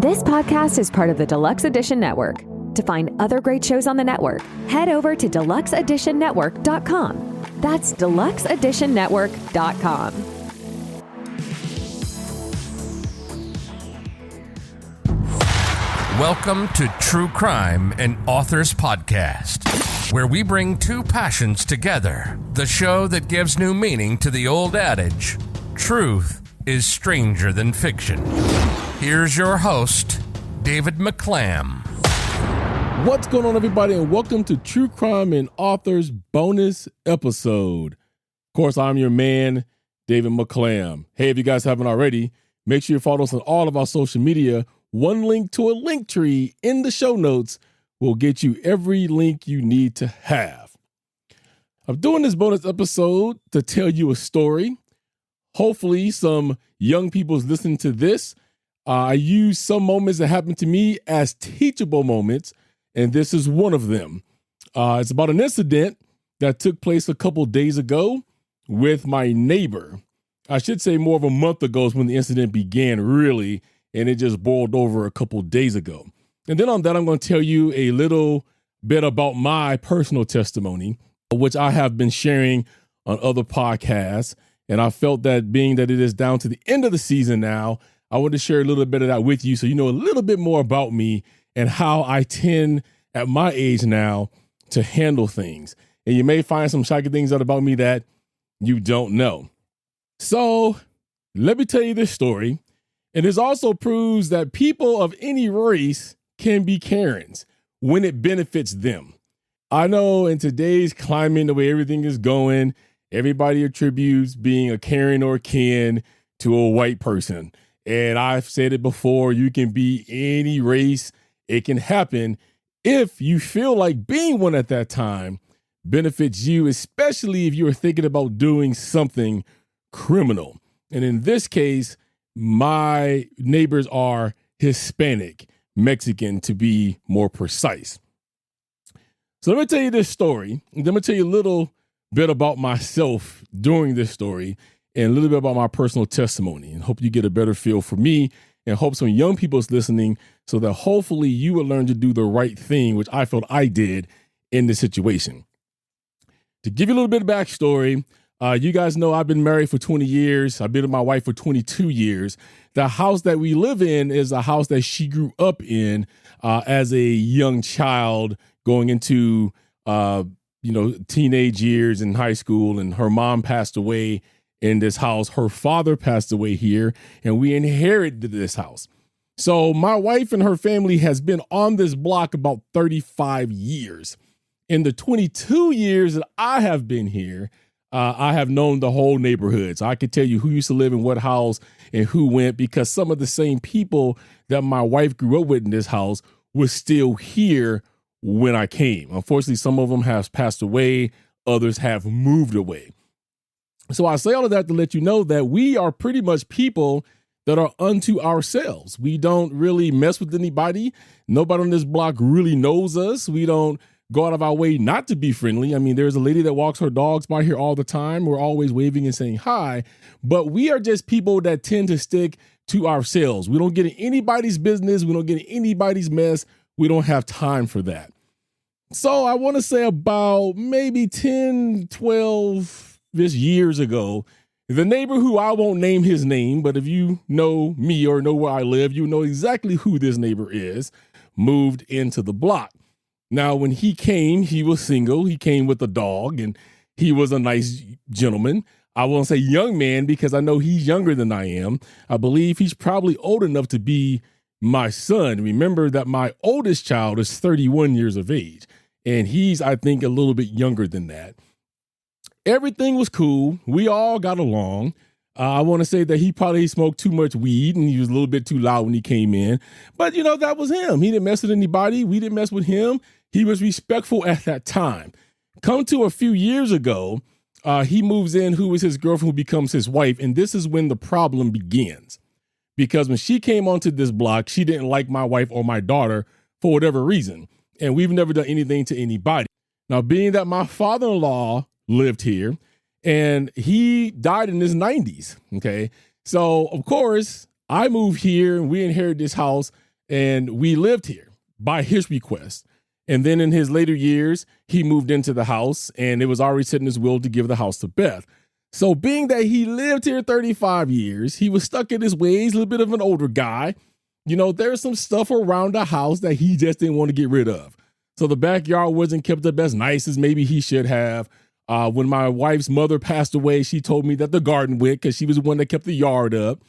This podcast is part of the Deluxe Edition Network. To find other great shows on the network, head over to deluxeeditionnetwork.com. That's deluxeeditionnetwork.com. Welcome to True Crime and Authors Podcast, where we bring two passions together. The show that gives new meaning to the old adage, truth is stranger than fiction. Here's your host, David McClam. What's going on, everybody, and welcome to True Crime and Authors bonus episode. Of course, I'm your man, David McClam. Hey, if you guys haven't already, make sure you follow us on all of our social media. One link to a link tree in the show notes will get you every link you need to have. I'm doing this bonus episode to tell you a story. Hopefully, some young people's listening to this. I use some moments that happened to me as teachable moments, and this is one of them. It's about an incident that took place a couple days ago with my neighbor. I should say more of a month ago is when the incident began, really, and it just boiled over a couple days ago. And then on that, I'm going to tell you a little bit about my personal testimony, which I have been sharing on other podcasts. And I felt that being that it is down to the end of the season now, I want to share a little bit of that with you so you know a little bit more about me and how I tend at my age now to handle things. And you may find some shocking things out about me that you don't know. So let me tell you this story. And this also proves that people of any race can be Karens when it benefits them. I know in today's climate, the way everything is going, everybody attributes being a Karen or Ken to a white person. And I've said it before, you can be any race. It can happen if you feel like being one at that time benefits you, especially if you're thinking about doing something criminal. And in this case, my neighbors are Hispanic, Mexican to be more precise. So let me tell you this story. And let me tell you a little bit about myself during this story and a little bit about my personal testimony, and hope you get a better feel for me, and hope some young people is listening so that hopefully you will learn to do the right thing, which I felt I did in this situation. To give you a little bit of backstory, you guys know I've been married for 20 years. I've been with my wife for 22 years. The house that we live in is a house that she grew up in as a young child going into teenage years in high school, and her mom passed away in this house. Her father passed away here, and we inherited this house. So my wife and her family has been on this block about 35 years. In the 22 years that I have been here, I have known the whole neighborhood. So I could tell you who used to live in what house and who went, because some of the same people that my wife grew up with in this house were still here when I came. Unfortunately, some of them have passed away. Others have moved away. So I say all of that to let you know that we are pretty much people that are unto ourselves. We don't really mess with anybody. Nobody on this block really knows us. We don't go out of our way not to be friendly. I mean, there's a lady that walks her dogs by here all the time. We're always waving and saying hi, but we are just people that tend to stick to ourselves. We don't get in anybody's business. We don't get in anybody's mess. We don't have time for that. So I want to say about maybe 10, 12 years ago, the neighbor who I won't name his name, but if you know me or know where I live, you know exactly who this neighbor is, moved into the block. Now, when he came, he was single. He came with a dog, and he was a nice gentleman. I won't say young man because I know he's younger than I am. I believe he's probably old enough to be my son. Remember that my oldest child is 31 years of age, and he's, I think, a little bit younger than that. Everything was cool. We all got along. I want to say that he probably smoked too much weed and he was a little bit too loud when he came in. But, that was him. He didn't mess with anybody. We didn't mess with him. He was respectful at that time. Come to a few years ago, he moves in who is his girlfriend, who becomes his wife. And this is when the problem begins. Because when she came onto this block, she didn't like my wife or my daughter for whatever reason. And we've never done anything to anybody. Now, being that my father-in-law lived here, and he died in his 90s. Okay. So of course I moved here and we inherited this house and we lived here by his request. And then in his later years, he moved into the house, and it was already set in his will to give the house to Beth. So being that he lived here 35 years, he was stuck in his ways, a little bit of an older guy. There's some stuff around the house that he just didn't want to get rid of. So the backyard wasn't kept up as nice as maybe he should have. When my wife's mother passed away, she told me that the garden went because she was the one that kept the yard up.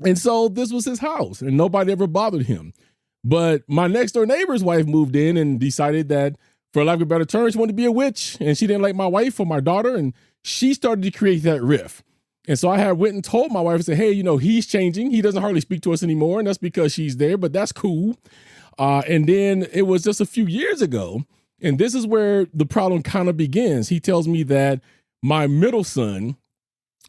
And so this was his house, and nobody ever bothered him. But my next door neighbor's wife moved in and decided that, for lack of a better term, she wanted to be a witch, and she didn't like my wife or my daughter, and she started to create that rift. And so I had went and told my wife and said, hey, he's changing. He doesn't hardly speak to us anymore, and that's because she's there, but that's cool. And then it was just a few years ago, and this is where the problem kind of begins. He tells me that my middle son,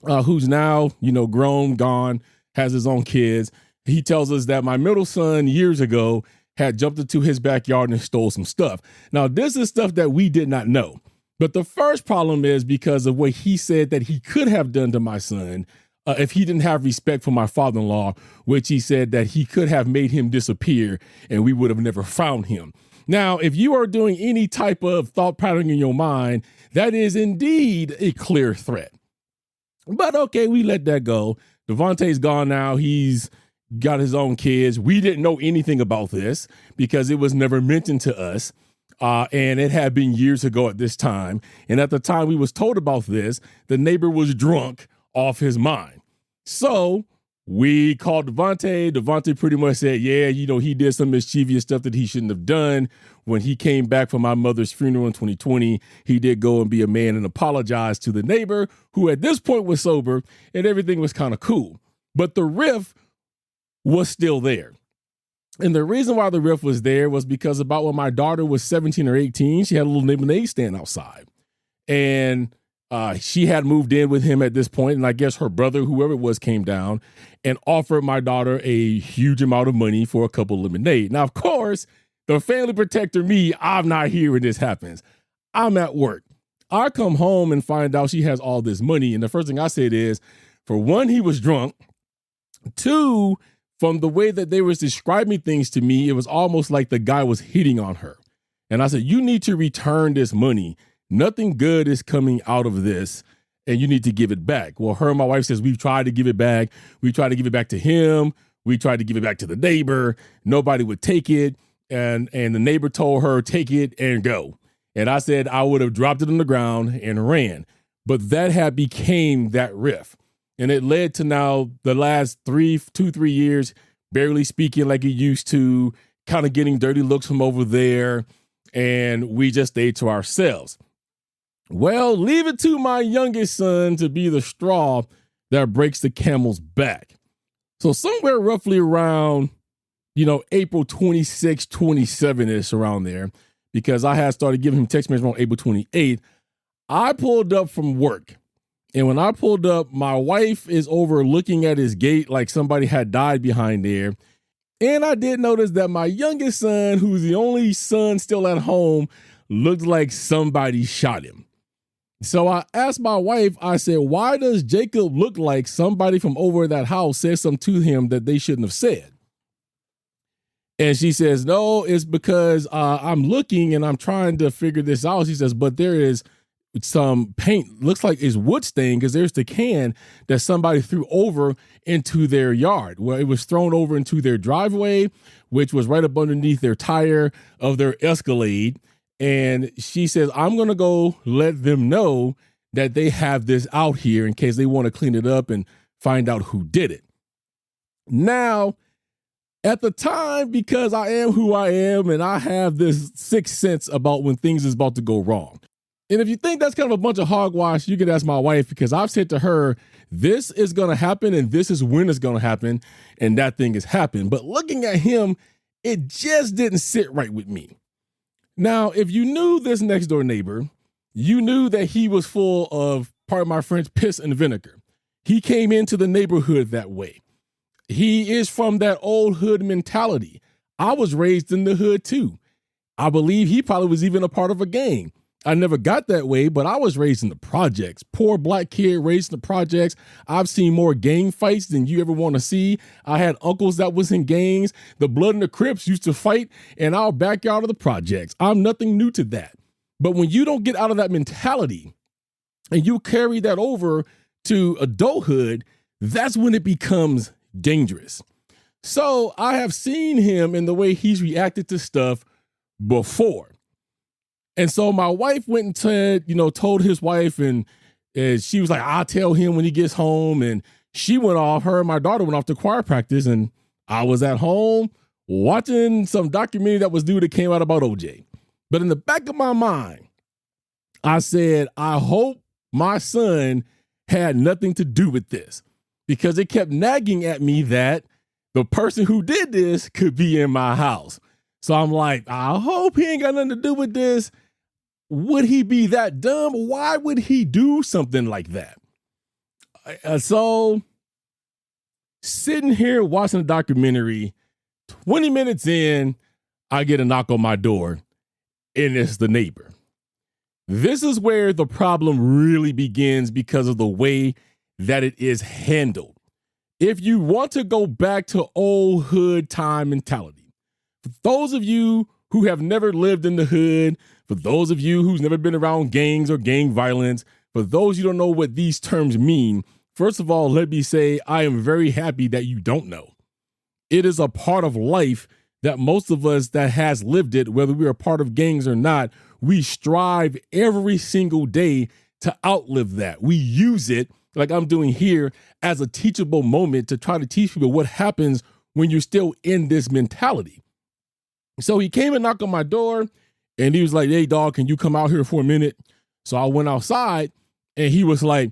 who's now, grown, gone, has his own kids, he tells us that my middle son years ago had jumped into his backyard and stole some stuff. Now, this is stuff that we did not know. But the first problem is because of what he said that he could have done to my son if he didn't have respect for my father-in-law, which he said that he could have made him disappear and we would have never found him. Now, if you are doing any type of thought pattern in your mind, that is indeed a clear threat. But okay, we let that go. Devontae's gone now. He's got his own kids. We didn't know anything about this because it was never mentioned to us. And it had been years ago at this time. And at the time we was told about this, the neighbor was drunk off his mind. So we called Devontae. Devontae pretty much said, yeah, he did some mischievous stuff that he shouldn't have done. When he came back from my mother's funeral in 2020, he did go and be a man and apologize to the neighbor, who at this point was sober, and everything was kind of cool. But the rift was still there. And the reason why the rift was there was because about when my daughter was 17 or 18, she had a little lemonade stand outside. And she had moved in with him at this point, and I guess her brother, whoever it was, came down and offered my daughter a huge amount of money for a cup of lemonade. Now, of course, the family protector, me, I'm not here when this happens. I'm at work. I come home and find out she has all this money, and the first thing I said is, for one, he was drunk. Two, from the way that they was describing things to me, it was almost like the guy was hitting on her. And I said, you need to return this money. Nothing good is coming out of this, and you need to give it back. Well, her and my wife says, we've tried to give it back. We tried to give it back to him. We tried to give it back to the neighbor. Nobody would take it. And the neighbor told her, take it and go. And I said I would have dropped it on the ground and ran. But that had became that rift. And it led to now the last 3 years, barely speaking like he used to, kind of getting dirty looks from over there. And we just stayed to ourselves. Well, leave it to my youngest son to be the straw that breaks the camel's back. So somewhere roughly around, April 26, 27-ish, around there, because I had started giving him text messages on April 28th, I pulled up from work. And when I pulled up, my wife is over looking at his gate like somebody had died behind there. And I did notice that my youngest son, who's the only son still at home, looked like somebody shot him. So I asked my wife, I said, why does Jacob look like somebody from over that house said something to him that they shouldn't have said? And she says, no, it's because I'm looking and I'm trying to figure this out. She says, but there is some paint, looks like it's wood stain, because there's the can that somebody threw over into their yard. Well, it was thrown over into their driveway, which was right up underneath their tire of their Escalade. And she says, I'm going to go let them know that they have this out here in case they want to clean it up and find out who did it. Now, at the time, because I am who I am and I have this sixth sense about when things is about to go wrong. And if you think that's kind of a bunch of hogwash, you can ask my wife, because I've said to her, this is going to happen and this is when it's going to happen. And that thing has happened. But looking at him, it just didn't sit right with me. Now, if you knew this next door neighbor, you knew that he was full of, pardon my French, piss and vinegar. He came into the neighborhood that way. He is from that old hood mentality. I was raised in the hood too. I believe he probably was even a part of a gang. I never got that way, but I was raised in the projects. Poor black kid raised in the projects. I've seen more gang fights than you ever want to see. I had uncles that was in gangs. The Blood and the Crips used to fight in our backyard of the projects. I'm nothing new to that. But when you don't get out of that mentality and you carry that over to adulthood, that's when it becomes dangerous. So I have seen him in the way he's reacted to stuff before. And so my wife went and told his wife, and she was like, I'll tell him when he gets home. And she went off, her and my daughter went off to choir practice, and I was at home watching some documentary that was due that came out about OJ. But in the back of my mind, I said, I hope my son had nothing to do with this, because it kept nagging at me that the person who did this could be in my house. So I'm like, I hope he ain't got nothing to do with this. Would he be that dumb? Why would he do something like that? So sitting here watching the documentary, 20 minutes in, I get a knock on my door, and it's the neighbor. This is where the problem really begins because of the way that it is handled. If you want to go back to old hood time mentality, for those of you who have never lived in the hood, for those of you who's never been around gangs or gang violence, for those you don't know what these terms mean, first of all, let me say I am very happy that you don't know. It is a part of life that most of us that has lived it, whether we're a part of gangs or not, we strive every single day to outlive that. We use it, like I'm doing here, as a teachable moment to try to teach people what happens when you're still in this mentality. So he came and knocked on my door, and he was like, hey, dog, can you come out here for a minute? So I went outside, and he was like,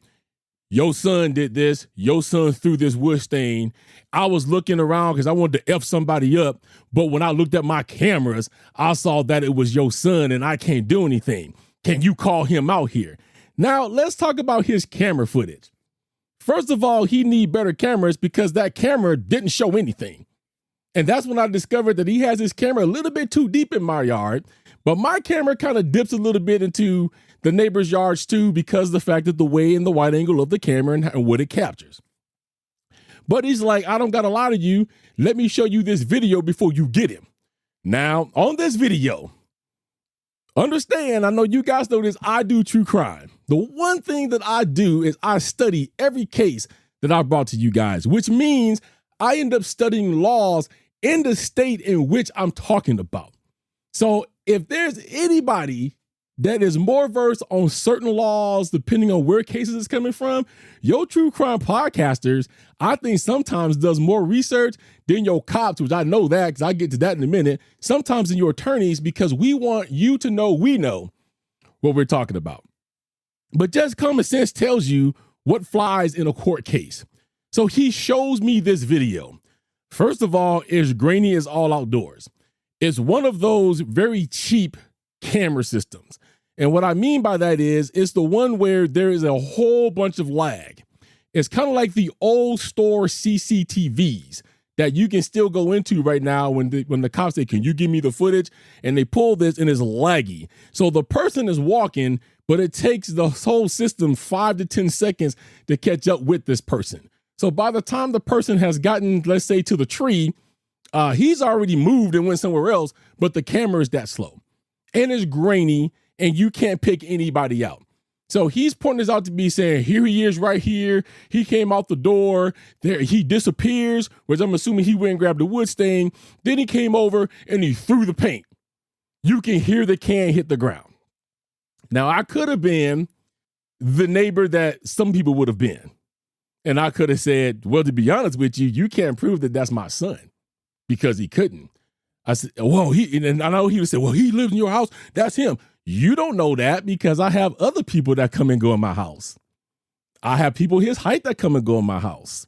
your son did this. Your son threw this wood stain. I was looking around because I wanted to F somebody up, but when I looked at my cameras, I saw that it was your son, and I can't do anything. Can you call him out here? Now, let's talk about his camera footage. First of all, he need better cameras because that camera didn't show anything. And that's when I discovered that he has his camera a little bit too deep in my yard, but my camera kind of dips a little bit into the neighbor's yards too because of the fact that the way and the wide angle of the camera and what it captures. But he's like, I don't got a lot of you. Let me show you this video before you get him. Now, on this video, understand, I know you guys know this, I do true crime. The one thing that I do is I study every case that I brought to you guys, which means I end up studying laws in the state in which I'm talking about. So if there's anybody that is more versed on certain laws, depending on where cases is coming from, your true crime podcasters, I think sometimes does more research than your cops, which I know that because I get to that in a minute, sometimes than your attorneys, because we want you to know we know what we're talking about. But just common sense tells you what flies in a court case. So he shows me this video. First of all, it's grainy as all outdoors. It's one of those very cheap camera systems. And what I mean by that is it's the one where there is a whole bunch of lag. It's kind of like the old store CCTVs that you can still go into right now when the cops say, can you give me the footage? And they pull this and it's laggy. So the person is walking, but it takes the whole system 5 to 10 seconds to catch up with this person. So by the time the person has gotten, let's say, to the tree, he's already moved and went somewhere else, but the camera is that slow. And it's grainy, and you can't pick anybody out. So he's pointing this out to me saying, here he is right here. He came out the door. There he disappears, which I'm assuming he went and grabbed the wood stain. Then he came over and he threw the paint. You can hear the can hit the ground. Now, I could have been the neighbor that some people would have been. And I could have said, well, to be honest with you, you can't prove that that's my son, because he couldn't. I said, well, and I know he would say, well, he lives in your house. That's him. You don't know that because I have other people that come and go in my house. I have people his height that come and go in my house.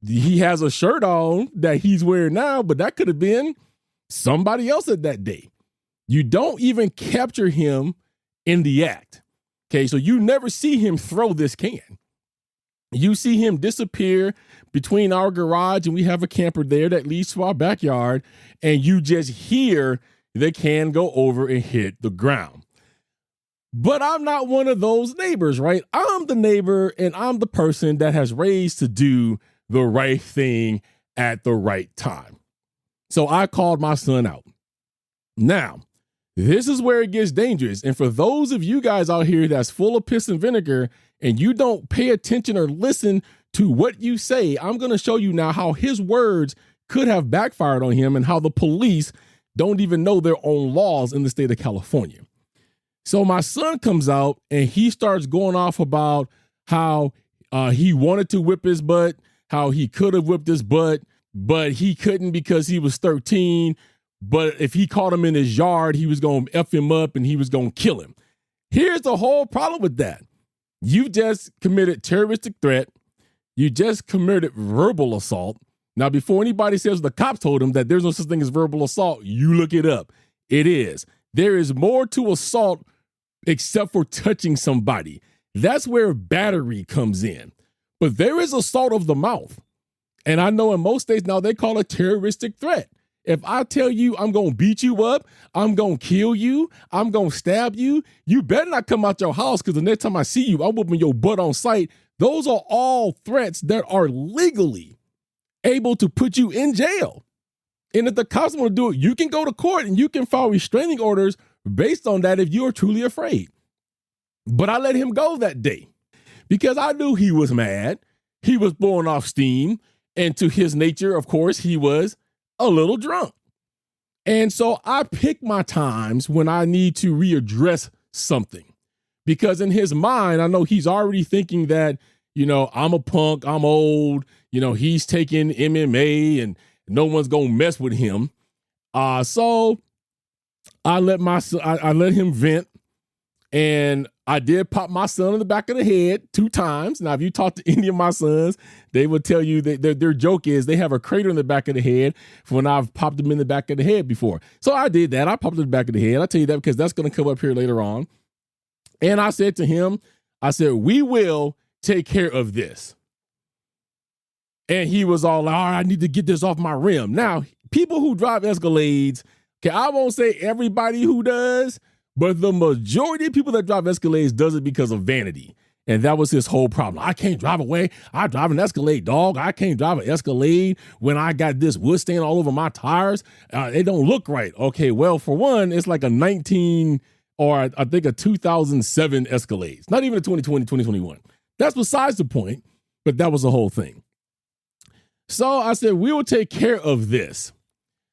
He has a shirt on that he's wearing now, but that could have been somebody else at that day. You don't even capture him in the act. Okay, so you never see him throw this can. You see him disappear between our garage, and we have a camper there that leads to our backyard, and you just hear the can go over and hit the ground. But I'm not one of those neighbors, right? I'm the neighbor and I'm the person that has raised to do the right thing at the right time. So I called my son out. Now, this is where it gets dangerous. And for those of you guys out here that's full of piss and vinegar and you don't pay attention or listen to what you say, I'm going to show you now how his words could have backfired on him and how the police don't even know their own laws in the state of California. So my son comes out and he starts going off about how he wanted to whip his butt, how he could have whipped his butt, but he couldn't because he was 13. But if he caught him in his yard, he was going to F him up and he was going to kill him. Here's the whole problem with that. You just committed terroristic threat. You just committed verbal assault. Now, before anybody says the cops told him that there's no such thing as verbal assault, you look it up. It is. There is more to assault except for touching somebody. That's where battery comes in. But there is assault of the mouth. And I know in most states now they call it terroristic threat. If I tell you I'm going to beat you up, I'm going to kill you, I'm going to stab you, you better not come out your house because the next time I see you, I'm whooping your butt on sight. Those are all threats that are legally able to put you in jail. And if the cops want to do it, you can go to court and you can file restraining orders based on that if you are truly afraid. But I let him go that day because I knew he was mad. He was blowing off steam. And to his nature, of course, he was a little drunk. And so I pick my times when I need to readdress something because in his mind, I know he's already thinking that, I'm a punk, I'm old, he's taking MMA and no one's going to mess with him. So I let him vent, and I did pop my son in the back of the head 2 times. Now, if you talk to any of my sons, they will tell you that their joke is they have a crater in the back of the head for when I've popped them in the back of the head before. So I did that. I popped in the back of the head. I tell you that because that's going to come up here later on. And I said to him, we will take care of this. And he was all like, all right, I need to get this off my rim. Now, people who drive Escalades, okay, I won't say everybody who does, but the majority of people that drive Escalades does it because of vanity. And that was his whole problem. I can't drive away. I drive an Escalade, dog. I can't drive an Escalade when I got this wood stain all over my tires. It don't look right. Okay, well, for one, it's like a 19 or I think a 2007 Escalade. Not even a 2020, 2021. That's besides the point, but that was the whole thing. So I said, we will take care of this.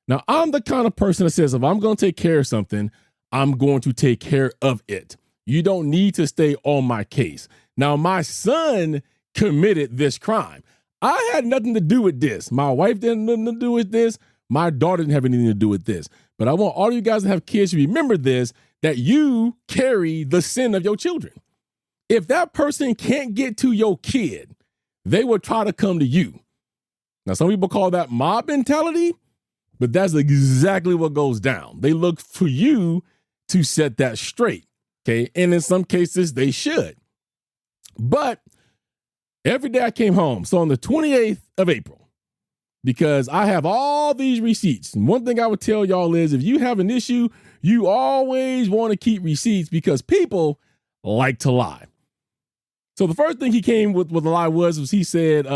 Now, I'm the kind of person that says, if I'm going to take care of something, I'm going to take care of it. You don't need to stay on my case. Now, my son committed this crime. I had nothing to do with this. My wife didn't have nothing to do with this. My daughter didn't have anything to do with this. But I want all you guys to have kids to remember this, that you carry the sin of your children. If that person can't get to your kid, they will try to come to you. Now, some people call that mob mentality, but that's exactly what goes down. They look for you to set that straight, okay? And in some cases, they should. But every day I came home, so on the 28th of April, because I have all these receipts. And one thing I would tell y'all is if you have an issue, you always want to keep receipts because people like to lie. So the first thing he came with the lie was he said,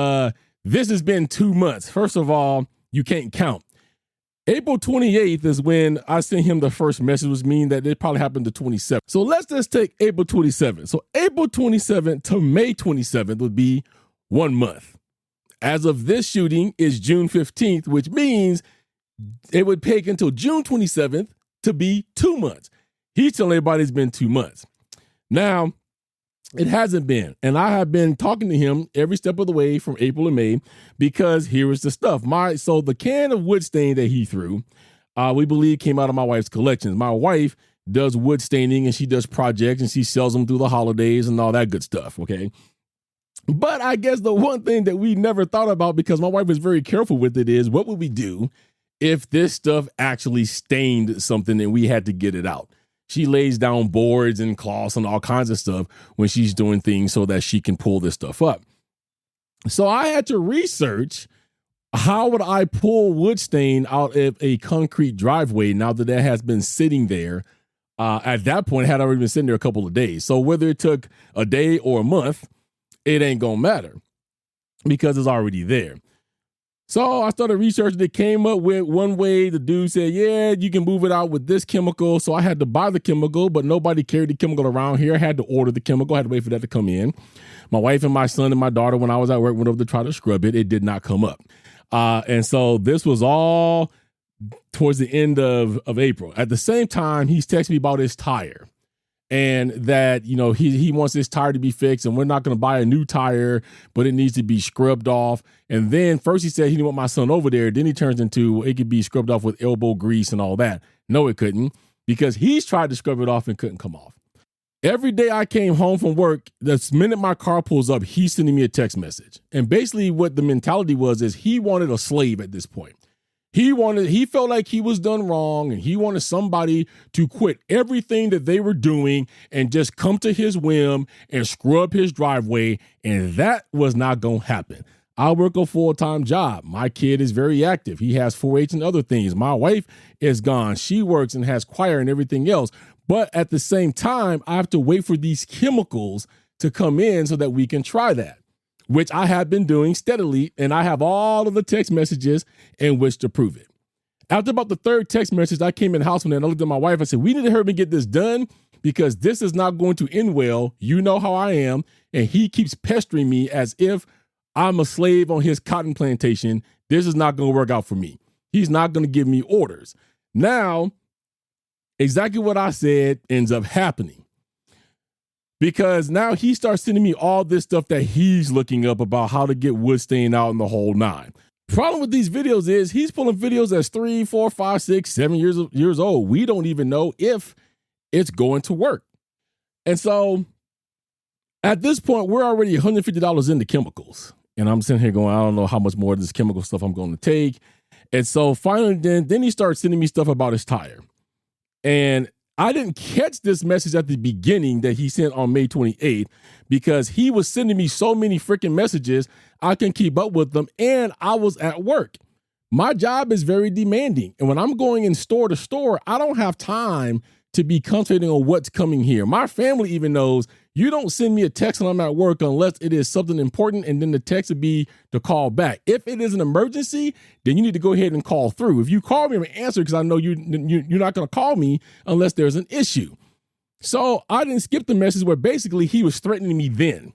this has been 2 months. First of all, you can't count. April 28th is when I sent him the first message, which means that it probably happened the 27th. So let's just take April 27th. So April 27th to May 27th would be 1 month. As of this shooting is June 15th, which means it would take until June 27th to be 2 months. He's telling everybody it's been 2 months. Now, it hasn't been. And I have been talking to him every step of the way from April and May because here is the stuff. So the can of wood stain that he threw, we believe came out of my wife's collections. My wife does wood staining and she does projects and she sells them through the holidays and all that good stuff, okay? But I guess the one thing that we never thought about because my wife was very careful with it is what would we do if this stuff actually stained something and we had to get it out? She lays down boards and cloths and all kinds of stuff when she's doing things so that she can pull this stuff up. So I had to research how would I pull wood stain out of a concrete driveway now that has been sitting there At that point, it had already been sitting there a couple of days. So whether it took a day or a month, it ain't going to matter because it's already there. So I started researching. It came up with one way. The dude said, yeah, you can move it out with this chemical. So I had to buy the chemical, but nobody carried the chemical around here. I had to order the chemical. I had to wait for that to come in. My wife and my son and my daughter, when I was at work, went over to try to scrub it. It did not come up. And so this was all towards the end of April. At the same time, he's texting me about his tire. And that, you know, he wants this tire to be fixed and we're not going to buy a new tire, but it needs to be scrubbed off. And then first he said he didn't want my son over there. Then he turns into it could be scrubbed off with elbow grease and all that. No, it couldn't, because he's tried to scrub it off and couldn't come off. Every day I came home from work, the minute my car pulls up, he's sending me a text message. And basically what the mentality was is he wanted a slave at this point. He felt like he was done wrong and he wanted somebody to quit everything that they were doing and just come to his whim and scrub his driveway. And that was not going to happen. I work a full-time job. My kid is very active. He has 4-H and other things. My wife is gone. She works and has choir and everything else. But at the same time, I have to wait for these chemicals to come in so that we can try that, which I have been doing steadily, and I have all of the text messages in which to prove it. After about the third text message, I came in the house one day and I looked at my wife and said, we need to hurry and get this done because this is not going to end well. You know how I am. And he keeps pestering me as if I'm a slave on his cotton plantation. This is not going to work out for me. He's not going to give me orders. Now, exactly what I said ends up happening. Because now he starts sending me all this stuff that he's looking up about how to get wood stain out in the whole nine. Problem with these videos is he's pulling videos that's 3, 4, 5, 6, 7 years old. We don't even know if it's going to work. And so at this point, we're already $150 into chemicals. And I'm sitting here going, I don't know how much more of this chemical stuff I'm going to take. And so finally, then he starts sending me stuff about his tire. And I didn't catch this message at the beginning that he sent on May 28th because he was sending me so many freaking messages, I couldn't keep up with them, and I was at work. My job is very demanding, and when I'm going in store to store, I don't have time to be concentrating on what's coming here. My family even knows you don't send me a text when I'm at work unless it is something important, and then the text would be to call back. If it is an emergency, then you need to go ahead and call through. If you call me, I'm going to answer because I know you're not going to call me unless there's an issue. So I didn't skip the message where basically he was threatening me then.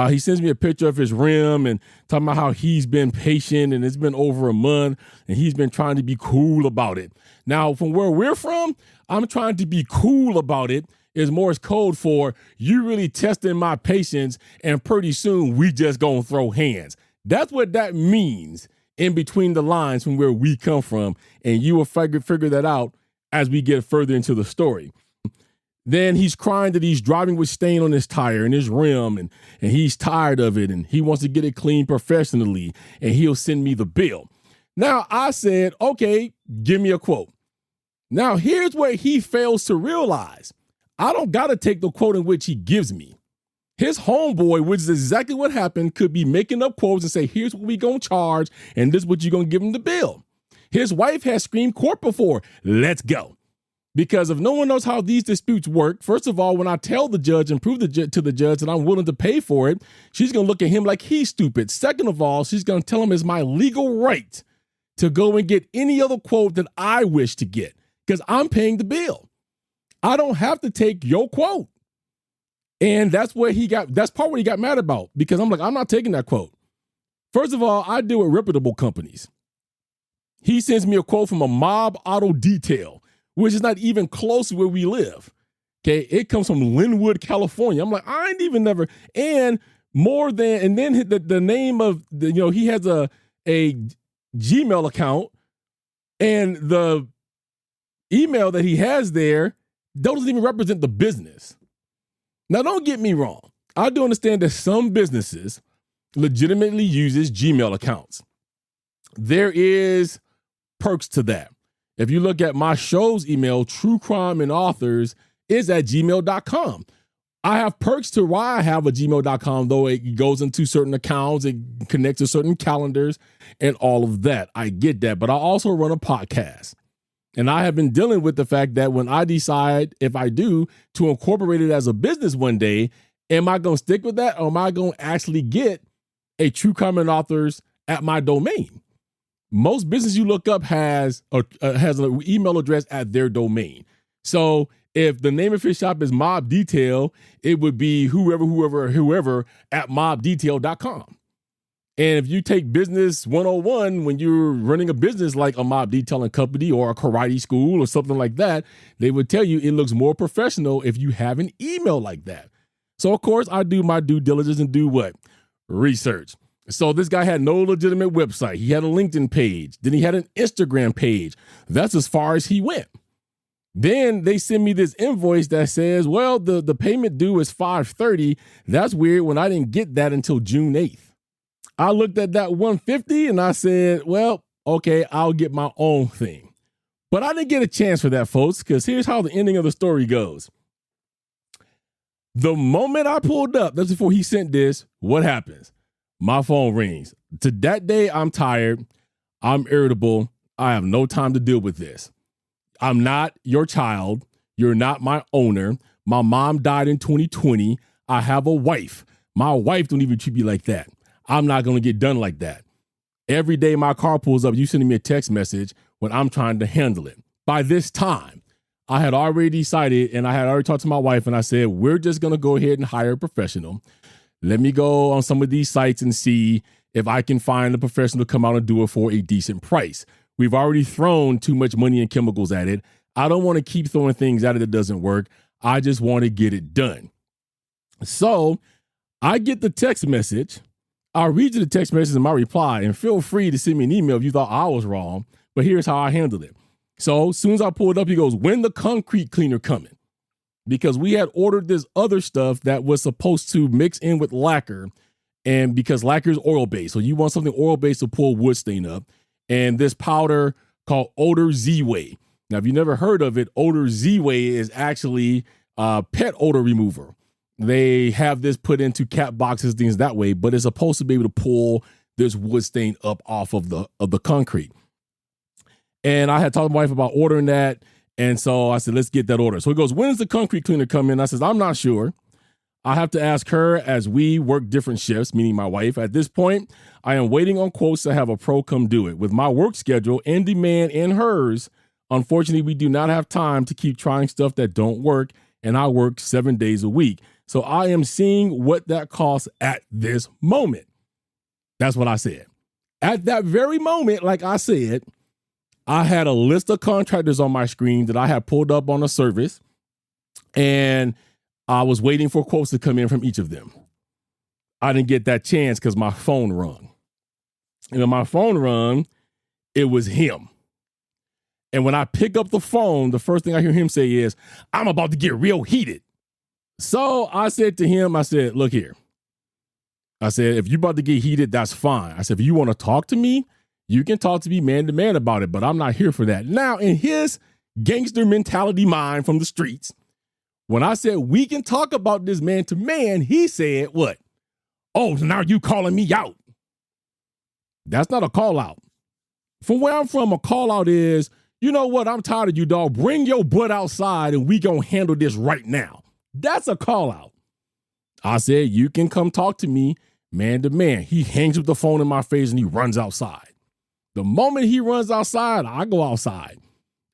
He sends me a picture of his rim and talking about how he's been patient and it's been over a month and he's been trying to be cool about it. Now, from where we're from, I'm trying to be cool about it is Morse code for you really testing my patience and pretty soon we just gonna throw hands. That's what that means in between the lines from where we come from. And you will figure that out as we get further into the story. Then he's crying that he's driving with stain on his tire and his rim and he's tired of it and he wants to get it cleaned professionally and he'll send me the bill. Now I said, okay, give me a quote. Now here's where he fails to realize. I don't got to take the quote in which he gives me. His homeboy, which is exactly what happened, could be making up quotes and say, here's what we going to charge and this is what you're going to give him the bill. His wife has screamed court before. Let's go. Because if no one knows how these disputes work, first of all, when I tell the judge and prove to the judge that I'm willing to pay for it, she's going to look at him like he's stupid. Second of all, she's going to tell him it's my legal right to go and get any other quote that I wish to get because I'm paying the bill. I don't have to take your quote. And that's part where he got mad about because I'm like, I'm not taking that quote. First of all, I deal with reputable companies. He sends me a quote from a Mob Auto Detail, which is not even close to where we live. Okay. It comes from Linwood, California. I'm like, I ain't even never, and then the name of he has a Gmail account and the email that he has there doesn't even represent the business. Now, don't get me wrong. I do understand that some businesses legitimately uses Gmail accounts. There is perks to that. If you look at my show's email, True Crime and Authors is at gmail.com. I have perks to why I have a gmail.com, though it goes into certain accounts, it connects to certain calendars and all of that. I get that. But I also run a podcast. And I have been dealing with the fact that when I decide, if I do, to incorporate it as a business one day, am I going to stick with that, or am I going to actually get a True Crime and Authors at my domain? Most business you look up has an email address at their domain. So if the name of his shop is Mob Detail, it would be whoever at mobdetail.com. And if you take business 101, when you're running a business like a mob detailing company or a karate school or something like that, they would tell you it looks more professional if you have an email like that. So, of course, I do my due diligence and do what? Research. So this guy had no legitimate website. He had a LinkedIn page. Then he had an Instagram page. That's as far as he went. Then they send me this invoice that says, well, the payment due is $530. That's weird when I didn't get that until June 8th. I looked at that $150 and I said, well, okay, I'll get my own thing. But I didn't get a chance for that, folks, because here's how the ending of the story goes. The moment I pulled up, that's before he sent this, what happens? My phone rings. To that day, I'm tired. I'm irritable. I have no time to deal with this. I'm not your child. You're not my owner. My mom died in 2020. I have a wife. My wife don't even treat me like that. I'm not going to get done like that. Every day my car pulls up, you sending me a text message when I'm trying to handle it. By this time, I had already decided, and I had already talked to my wife, and I said, we're just going to go ahead and hire a professional. Let me go on some of these sites and see if I can find a professional to come out and do it for a decent price. We've already thrown too much money and chemicals at it. I don't want to keep throwing things at it that doesn't work. I just want to get it done. So I get the text message. I'll read you the text message in my reply, and feel free to send me an email if you thought I was wrong, but here's how I handled it. So as soon as I pulled up, he goes, when the concrete cleaner coming? Because we had ordered this other stuff that was supposed to mix in with lacquer, and because lacquer is oil-based, so you want something oil-based to pull wood stain up, and this powder called Odor Z-Way. Now, if you've never heard of it, Odor Z-Way is actually pet odor remover. They have this put into cat boxes, things that way, but it's supposed to be able to pull this wood stain up off of the concrete. And I had talked to my wife about ordering that. And so I said, let's get that order. So he goes, when's the concrete cleaner come in? I says, I'm not sure. I have to ask her as we work different shifts, meaning my wife. At this point, I am waiting on quotes to have a pro come do it. With my work schedule and demand and hers, unfortunately, we do not have time to keep trying stuff that don't work. And I work 7 days a week. So I am seeing what that costs at this moment. That's what I said. At that very moment, like I said, I had a list of contractors on my screen that I had pulled up on a service, and I was waiting for quotes to come in from each of them. I didn't get that chance because my phone rung. And when my phone rung, it was him. And when I pick up the phone, the first thing I hear him say is, I'm about to get real heated. So I said to him, I said, look here. I said, if you're about to get heated, that's fine. I said, if you want to talk to me, you can talk to me man to man about it, but I'm not here for that. Now, in his gangster mentality mind from the streets, when I said we can talk about this man to man, he said, what? Oh, so now you calling me out. That's not a call out. From where I'm from, a call out is, you know what? I'm tired of you, dog. Bring your butt outside and we gonna handle this right now. That's a call out. I said, you can come talk to me man to man. He hangs up the phone in my face and he runs outside. The moment he runs outside, I go outside.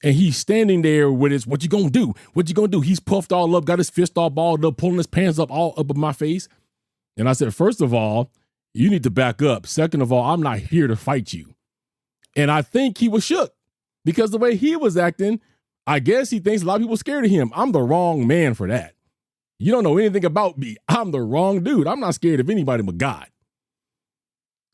And he's standing there with his, what you gonna do? What you gonna do? He's puffed all up, got his fist all balled up, pulling his pants up all up in my face. And I said, first of all, you need to back up. Second of all, I'm not here to fight you. And I think he was shook because the way he was acting, I guess he thinks a lot of people are scared of him. I'm the wrong man for that. You don't know anything about me. I'm the wrong dude. I'm not scared of anybody but God.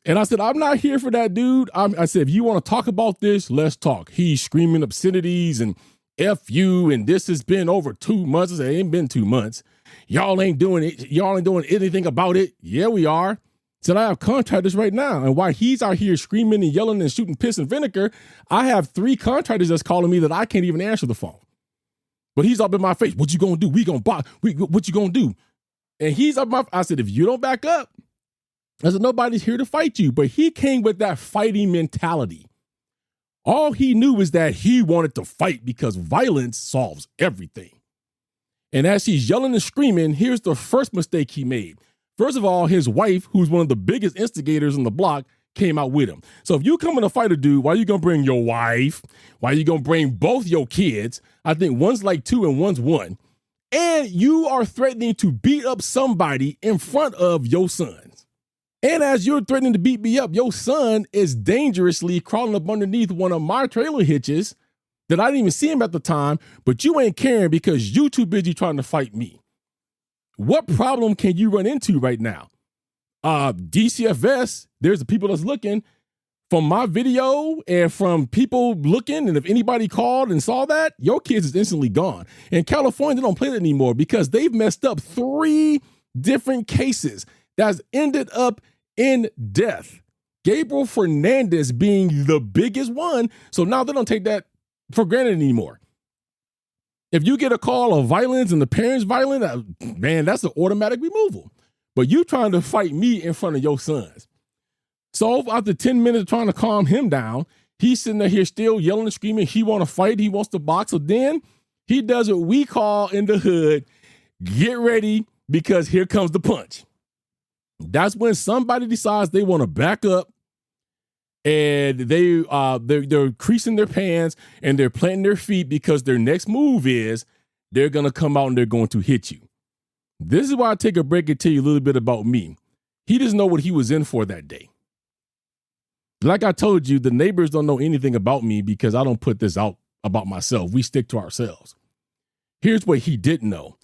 And I said, I'm not here for that, dude. I said, if you want to talk about this, let's talk. He's screaming obscenities and F you, and this has been over 2 months. I said, it ain't been 2 months. Y'all ain't doing it. Y'all ain't doing anything about it. Yeah, we are. Said, I have contractors right now. And while he's out here screaming and yelling and shooting piss and vinegar, I have 3 contractors that's calling me that I can't even answer the phone. But he's up in my face. What you gonna do? We gonna buy. What you gonna do? And he's up my. I said, if you don't back up, I said, nobody's here to fight you. But he came with that fighting mentality. All he knew is that he wanted to fight because violence solves everything. And as he's yelling and screaming, here's the first mistake he made. First of all, his wife, who's one of the biggest instigators on the block, came out with him. So if you come in to fight a dude, why are you going to bring your wife? Why are you going to bring both your kids? I think one's like 2 and one's 1. And you are threatening to beat up somebody in front of your sons. And as you're threatening to beat me up, your son is dangerously crawling up underneath one of my trailer hitches that I didn't even see him at the time, but you ain't caring because you too busy trying to fight me. What problem can you run into right now? DCFS, there's the people that's looking from my video and from people looking. And if anybody called and saw that, your kids is instantly gone. In California, they don't play that anymore because they've messed up 3 different cases that's ended up in death. Gabriel Fernandez being the biggest one. So now they don't take that for granted anymore. If you get a call of violence and the parents violent, man, that's an automatic removal. But you trying to fight me in front of your sons. So after 10 minutes trying to calm him down, he's sitting there here still yelling and screaming. He want to fight. He wants to box. So then he does what we call in the hood, get ready because here comes the punch. That's when somebody decides they want to back up and they're creasing their pants and they're planting their feet because their next move is they're going to come out and they're going to hit you. This is why I take a break and tell you a little bit about me. He doesn't know what he was in for that day. Like I told you, the neighbors don't know anything about me because I don't put this out about myself. We stick to ourselves. Here's what he didn't know.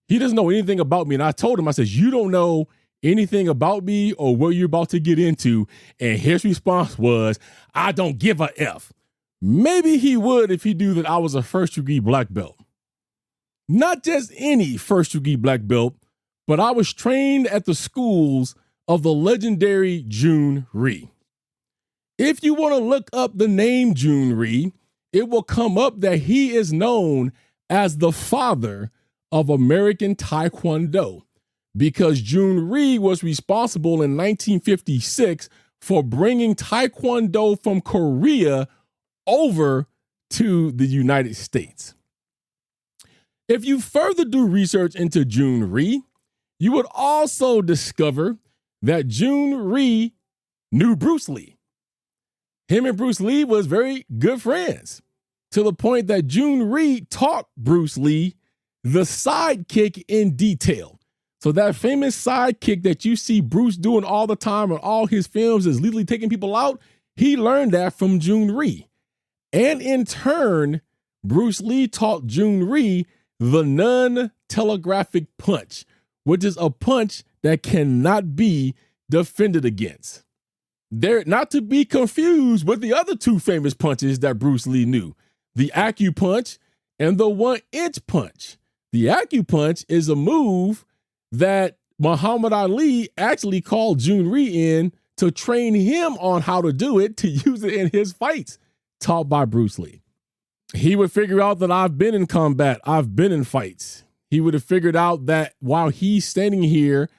He doesn't know anything about me. And I told him, I said, you don't know anything about me or what you're about to get into. And his response was, I don't give a F. Maybe he would if he knew that I was a first-degree black belt. Not just any first-degree black belt, but I was trained at the schools of the legendary Jhoon Rhee. If you want to look up the name Jhoon Rhee, it will come up that he is known as the father of American Taekwondo because Jhoon Rhee was responsible in 1956 for bringing Taekwondo from Korea over to the United States. If you further do research into Jhoon Rhee, you would also discover that Jhoon Rhee knew Bruce Lee. Him and Bruce Lee was very good friends to the point that Jhoon Rhee taught Bruce Lee the sidekick in detail. So that famous sidekick that you see Bruce doing all the time in all his films is literally taking people out, he learned that from Jhoon Rhee. And in turn, Bruce Lee taught Jhoon Rhee the non-telegraphic punch, which is a punch that cannot be defended against. They're not to be confused with the other 2 famous punches that Bruce Lee knew, the acupunch and the 1-inch punch. The acupunch is a move that Muhammad Ali actually called Jhoon Rhee in to train him on how to do it, to use it in his fights, taught by Bruce Lee. He would figure out that I've been in combat, I've been in fights. He would have figured out that while he's standing here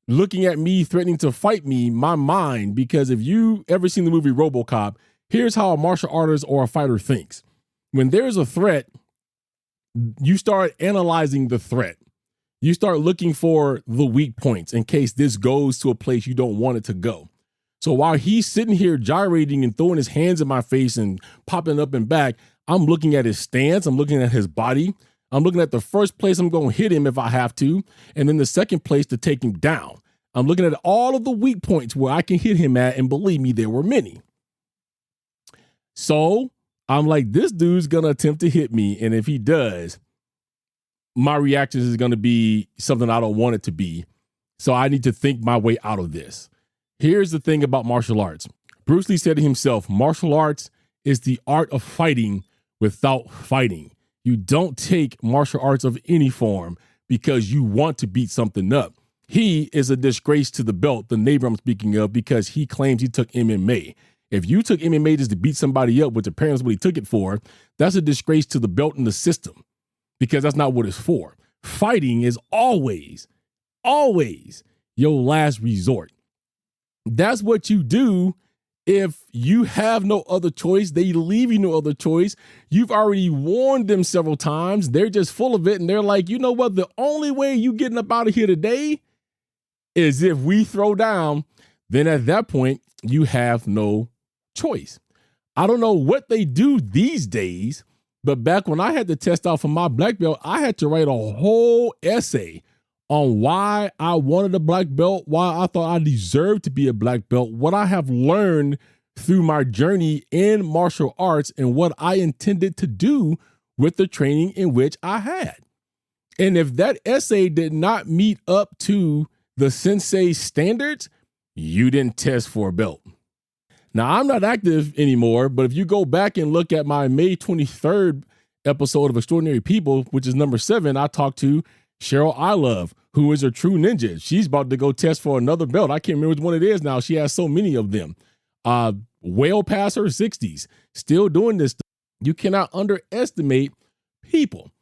looking at me, threatening to fight me, my mind, because if you ever seen the movie RoboCop, here's how a martial artist or a fighter thinks. When there's a threat, you start analyzing the threat. You start looking for the weak points in case this goes to a place you don't want it to go. So while he's sitting here gyrating and throwing his hands in my face and popping up and back, I'm looking at his stance. I'm looking at his body. I'm looking at the first place I'm going to hit him if I have to, and then the second place to take him down. I'm looking at all of the weak points where I can hit him at, and believe me, there were many. So I'm like, this dude's going to attempt to hit me, and if he does, my reaction is going to be something I don't want it to be. So I need to think my way out of this. Here's the thing about martial arts. Bruce Lee said to himself, martial arts is the art of fighting without fighting. You don't take martial arts of any form because you want to beat something up. He is a disgrace to the belt, the neighbor I'm speaking of, because he claims he took MMA. If you took MMA just to beat somebody up, which apparently is what he took it for, that's a disgrace to the belt and the system because that's not what it's for. Fighting is always your last resort. That's what you do If you have no other choice, they leave you no other choice. You've already warned them several times. They're just full of it. And they're like, you know what? The only way you getting up out of here today is if we throw down. Then at that point, you have no choice. I don't know what they do these days, but back when I had to test out for my black belt, I had to write a whole essay on why I wanted a black belt, why I thought I deserved to be a black belt, what I have learned through my journey in martial arts, and what I intended to do with the training in which I had. And if that essay did not meet up to the sensei standards, you didn't test for a belt. Now, I'm not active anymore, but if you go back and look at my May 23rd episode of Extraordinary People, which is number 7, I talked to Cheryl I Love, who is a true ninja. She's about to go test for another belt. I can't remember which one it is now. She has so many of them. Well past her 60s, still doing this stuff. You cannot underestimate people.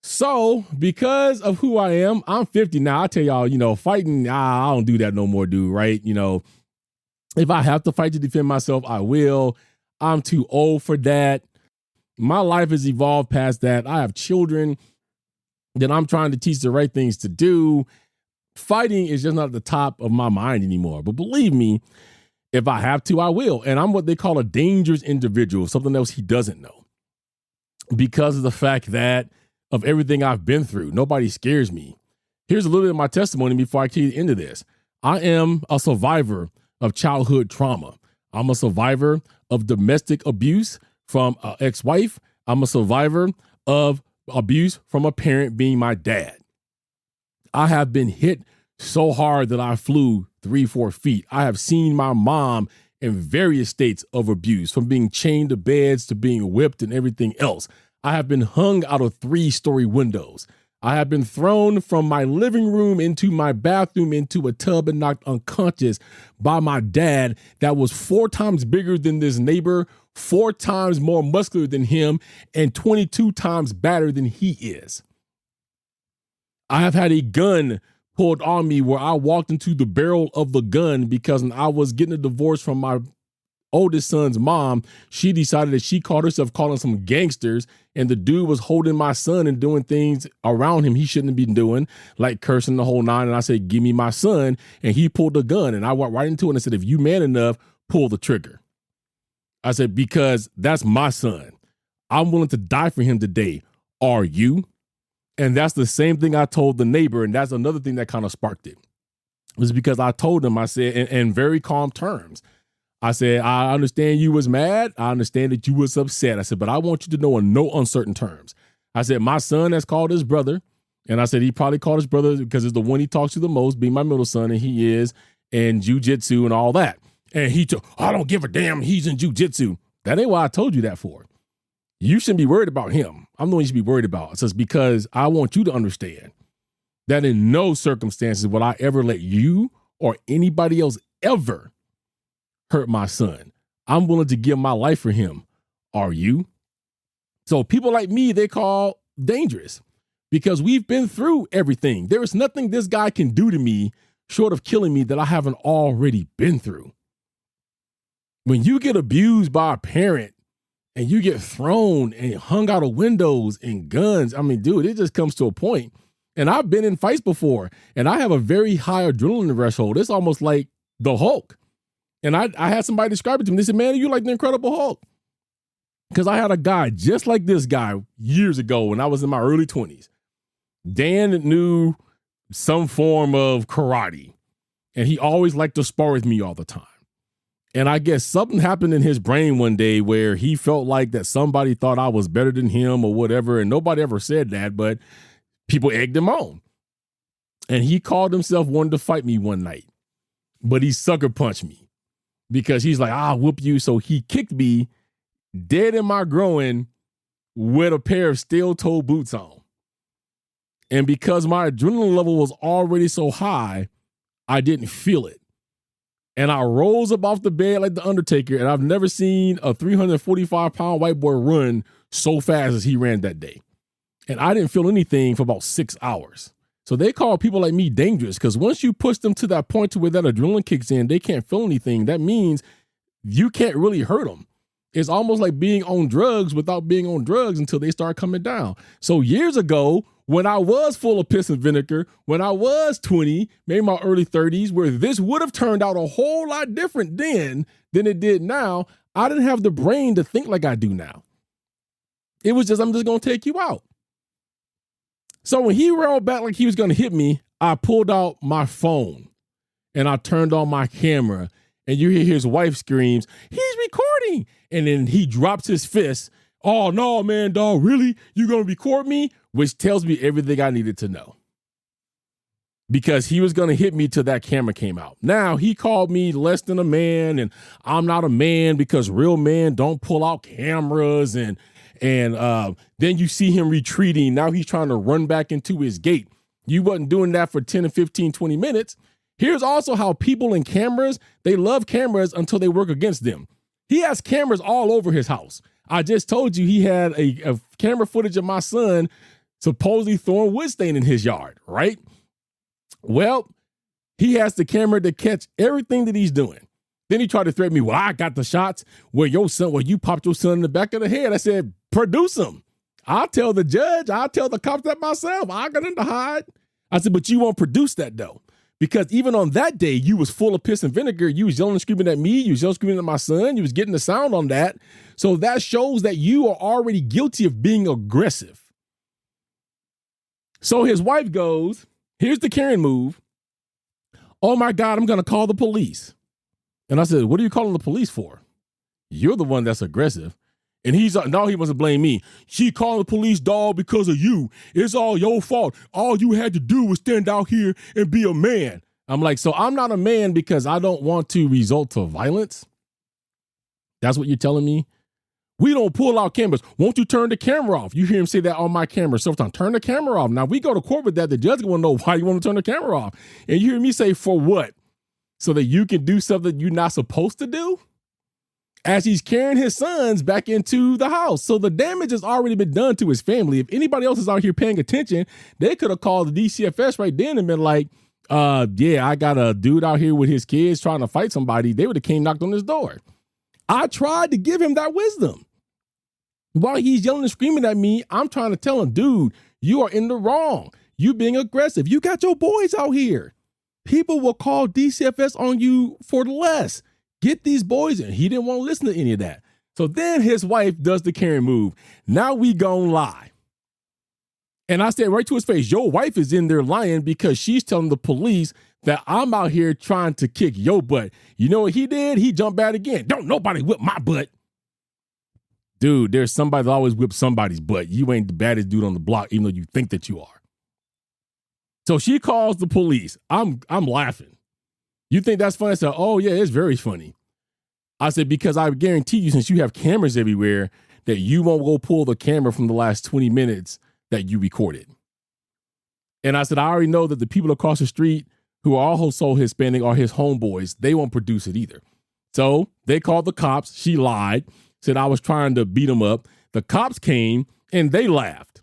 So because of who I am, I'm 50 now. I tell y'all, fighting, I don't do that no more, dude, right? If I have to fight to defend myself, I will. I'm too old for that. My life has evolved past that. I have children that I'm trying to teach the right things to do. Fighting is just not at the top of my mind anymore. But believe me, if I have to, I will. And I'm what they call a dangerous individual, something else he doesn't know. Because of the fact that of everything I've been through, nobody scares me. Here's a little bit of my testimony before I get into this. I am a survivor of childhood trauma. I'm a survivor of domestic abuse from an ex-wife. I'm a survivor of abuse from a parent, being my dad. I have been hit so hard that I flew 3-4 feet. I have seen my mom in various states of abuse, from being chained to beds to being whipped and everything else. I have been hung out of 3-story windows. I have been thrown from my living room into my bathroom into a tub and knocked unconscious by my dad that was 4 times bigger than this neighbor, 4 times more muscular than him, and 22 times badder than he is. I have had a gun pulled on me where I walked into the barrel of the gun because when I was getting a divorce from my oldest son's mom, she decided that she caught herself calling some gangsters, and the dude was holding my son and doing things around him he shouldn't have been doing, like cursing the whole nine. And I said, give me my son. And he pulled the gun, and I went right into it and said, if you man enough, pull the trigger. I said, because that's my son. I'm willing to die for him today. Are you? And that's the same thing I told the neighbor. And that's another thing that kind of sparked it. It was because I told him, I said, in very calm terms, I said, I understand you was mad. I understand that you was upset. I said, but I want you to know in no uncertain terms. I said, my son has called his brother. And I said, he probably called his brother because it's the one he talks to the most, being my middle son, and he is in jujitsu and all that. And he took, I don't give a damn, he's in jujitsu. That ain't why I told you that for. You shouldn't be worried about him. I'm the one you should be worried about. It says, because I want you to understand that in no circumstances will I ever let you or anybody else ever hurt my son. I'm willing to give my life for him. Are you? So people like me, they call dangerous because we've been through everything. There is nothing this guy can do to me short of killing me that I haven't already been through. When you get abused by a parent and you get thrown and hung out of windows and guns, I mean, dude, it just comes to a point. And I've been in fights before, and I have a very high adrenaline threshold. It's almost like the Hulk. And I had somebody describe it to me. They said, man, you like the Incredible Hulk. Because I had a guy just like this guy years ago when I was in my early 20s. Dan knew some form of karate, and he always liked to spar with me all the time. And I guess something happened in his brain one day where he felt like that somebody thought I was better than him or whatever. And nobody ever said that, but people egged him on. And he called himself wanting to fight me one night, but he sucker punched me. Because he's like, I'll whoop you. So he kicked me dead in my groin with a pair of steel-toe boots on. And because my adrenaline level was already so high, I didn't feel it. And I rose up off the bed like the Undertaker, and I've never seen a 345-pound white boy run so fast as he ran that day. And I didn't feel anything for about 6 hours. So they call people like me dangerous because once you push them to that point to where that adrenaline kicks in, they can't feel anything. That means you can't really hurt them. It's almost like being on drugs without being on drugs until they start coming down. So years ago, when I was full of piss and vinegar, when I was 20, maybe my early 30s, where this would have turned out a whole lot different then than it did now, I didn't have the brain to think like I do now. It was just, I'm just going to take you out. So when he rolled back like he was going to hit me, I pulled out my phone and I turned on my camera, and you hear his wife screams, "He's recording." And then he drops his fist. "Oh, no, man, dog, really? You going to record me?" Which tells me everything I needed to know. Because he was going to hit me till that camera came out. Now, he called me less than a man, and I'm not a man because real men don't pull out cameras. And then you see him retreating. Now he's trying to run back into his gate. You wasn't doing that for 10 and 15, 20 minutes. Here's also how people in cameras, they love cameras until they work against them. He has cameras all over his house. I just told you he had a camera footage of my son supposedly throwing wood stain in his yard, right? Well, he has the camera to catch everything that he's doing. Then he tried to threaten me. "Well, I got the shots where you popped your son in the back of the head." I said, "Produce them. I'll tell the judge. I'll tell the cops that myself. I got in to hide." I said, "But you won't produce that though. Because even on that day, you was full of piss and vinegar. You was yelling and screaming at me. You was yelling and screaming at my son. You was getting the sound on that. So that shows that you are already guilty of being aggressive." So his wife goes, here's the Karen move. "Oh my God, I'm going to call the police." And I said, "What are you calling the police for? You're the one that's aggressive." And he's like, "No, he wants to blame me. She called the police, dog, because of you. It's all your fault. All you had to do was stand out here and be a man." I'm like, so I'm not a man because I don't want to resort to violence? That's what you're telling me? "We don't pull out cameras. Won't you turn the camera off?" You hear him say that on my camera several times. Turn the camera off. Now we go to court with that. The judge want to know why you want to turn the camera off. And you hear me say, "For what? So that you can do something you're not supposed to do?" As he's carrying his sons back into the house. So the damage has already been done to his family. If anybody else is out here paying attention, they could have called the DCFS right then and been like, "Yeah, I got a dude out here with his kids trying to fight somebody." They would have came knocked on his door. I tried to give him that wisdom. While he's yelling and screaming at me, I'm trying to tell him, "Dude, you are in the wrong. You being aggressive. You got your boys out here. People will call DCFS on you for less. Get these boys in." He didn't want to listen to any of that. So then his wife does the Karen move. "Now we gon' lie." And I said right to his face, "Your wife is in there lying because she's telling the police that I'm out here trying to kick your butt." You know what he did? He jumped back again. "Don't nobody whip my butt." Dude, there's somebody that always whips somebody's butt. You ain't the baddest dude on the block, even though you think that you are. So she calls the police. I'm laughing. "You think that's funny?" I said, "Oh yeah, it's very funny." I said, "Because I guarantee you, since you have cameras everywhere, that you won't go pull the camera from the last 20 minutes that you recorded." And I said, "I already know that the people across the street who are also Hispanic are his homeboys. They won't produce it either." So they called the cops. She lied, said I was trying to beat him up. The cops came and they laughed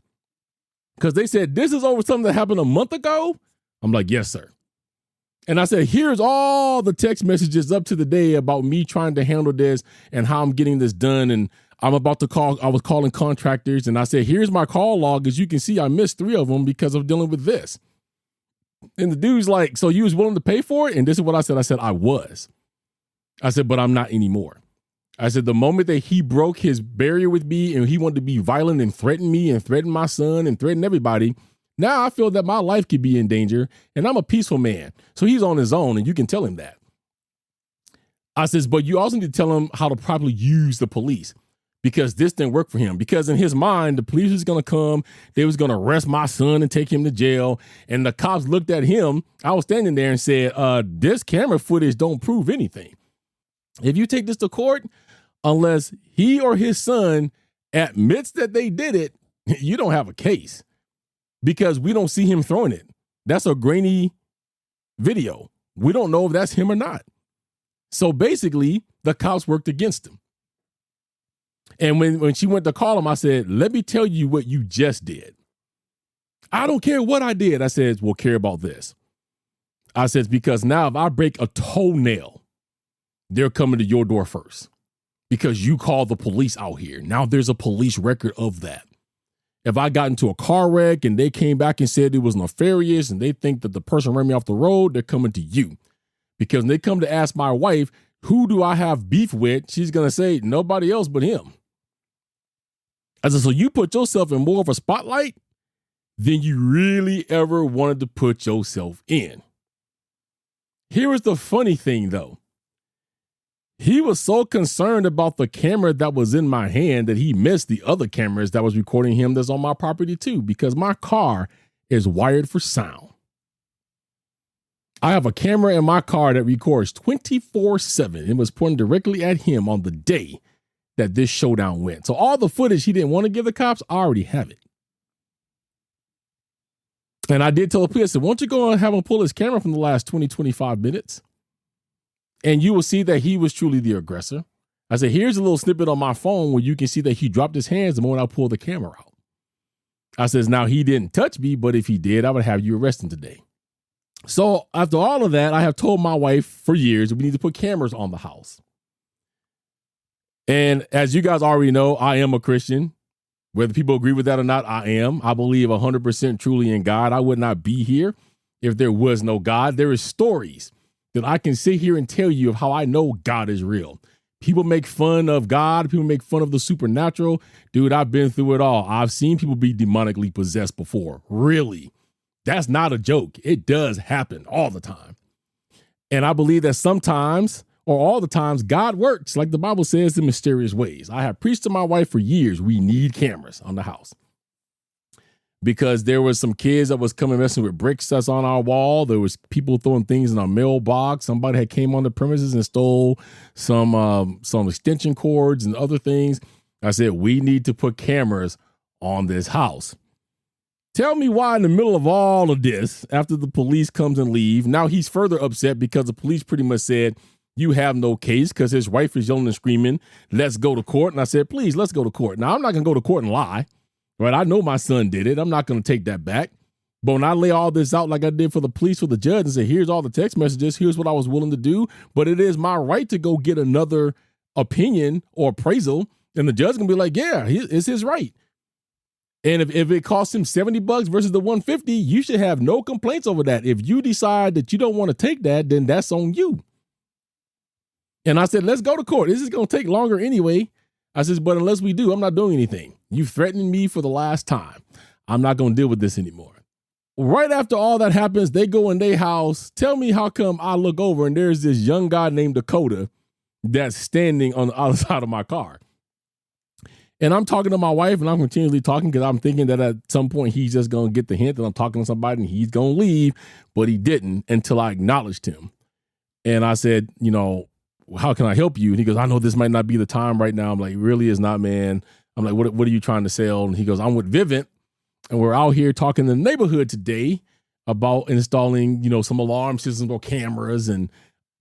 because they said, "This is over something that happened a month ago?" I'm like, "Yes, sir." And I said, "Here's all the text messages up to the day about me trying to handle this and how I'm getting this done. And I was calling contractors, and I said, here's my call log. As you can see, I missed 3 of them because of dealing with this." And the dude's like, "So you was willing to pay for it?" And this is what I said. I said, "I was." I said, "But I'm not anymore." I said, "The moment that he broke his barrier with me and he wanted to be violent and threaten me and threaten my son and threaten everybody, now I feel that my life could be in danger, and I'm a peaceful man." So he's on his own, and you can tell him that. I says, "But you also need to tell him how to properly use the police, because this didn't work for him. Because in his mind, the police was going to come, they was going to arrest my son and take him to jail." And the cops looked at him. I was standing there and said, "This camera footage don't prove anything. If you take this to court, unless he or his son admits that they did it, you don't have a case. Because we don't see him throwing it. That's a grainy video. We don't know if that's him or not." So basically, the cops worked against him. And when she went to call him, I said, "Let me tell you what you just did." "I don't care what I did." I said, "Well, care about this." I said, "Because now if I break a toenail, they're coming to your door first because you called the police out here. Now there's a police record of that. If I got into a car wreck and they came back and said it was nefarious and they think that the person ran me off the road, they're coming to you. Because when they come to ask my wife, who do I have beef with? She's going to say, nobody else but him. I said, so you put yourself in more of a spotlight than you really ever wanted to put yourself in. Here is the funny thing, though. He was so concerned about the camera that was in my hand that he missed the other cameras that was recording him that's on my property too, because my car is wired for sound. I have a camera in my car that records 24/7. It was pointing directly at him on the day that this showdown went. So all the footage he didn't want to give the cops, I already have it. And I did tell the police, I said, why don't you go and have him pull his camera from the last 20, 25 minutes? And you will see that he was truly the aggressor. I said, here's a little snippet on my phone where you can see that he dropped his hands the moment I pulled the camera out. I says, now he didn't touch me, but if he did, I would have you arrested today. So after all of that, I have told my wife for years that we need to put cameras on the house. And as you guys already know, I am a Christian. Whether people agree with that or not, I am. I believe 100% truly in God. I would not be here if there was no God. There is stories that I can sit here and tell you of how I know God is real. People make fun of God. People make fun of the supernatural. Dude, I've been through it all. I've seen people be demonically possessed before. Really. That's not a joke. It does happen all the time. And I believe that sometimes or all the times God works, like the Bible says, in mysterious ways. I have preached to my wife for years, we need cameras on the house. Because there was some kids that was coming messing with bricks that's on our wall. There was people throwing things in our mailbox. Somebody had came on the premises and stole some extension cords and other things. I said, we need to put cameras on this house. Tell me why in the middle of all of this, after the police comes and leave, now he's further upset because the police pretty much said, you have no case, because his wife is yelling and screaming, let's go to court. And I said, please, let's go to court. Now, I'm not going to go to court and lie. Right? I know my son did it. I'm not going to take that back. But when I lay all this out like I did for the police, for the judge, and say, here's all the text messages, here's what I was willing to do, but it is my right to go get another opinion or appraisal, and the judge can be like, yeah, it's his right. And if it costs him $70 versus the $150, you should have no complaints over that. If you decide that you don't want to take that, then that's on you. And I said, let's go to court. This is going to take longer anyway. I said, but unless we do, I'm not doing anything. You threatened me for the last time. I'm not going to deal with this anymore. Right after all that happens, they go in their house. Tell me how come I look over and there's this young guy named Dakota that's standing on the other side of my car. And I'm talking to my wife and I'm continually talking because I'm thinking that at some point he's just going to get the hint that I'm talking to somebody and he's going to leave, but he didn't until I acknowledged him. And I said, you know, how can I help you? And he goes, I know this might not be the time right now. I'm like, really is not, man. I'm like, what are you trying to sell? And he goes, I'm with Vivint and we're out here talking in the neighborhood today about installing, you know, some alarm systems or cameras, and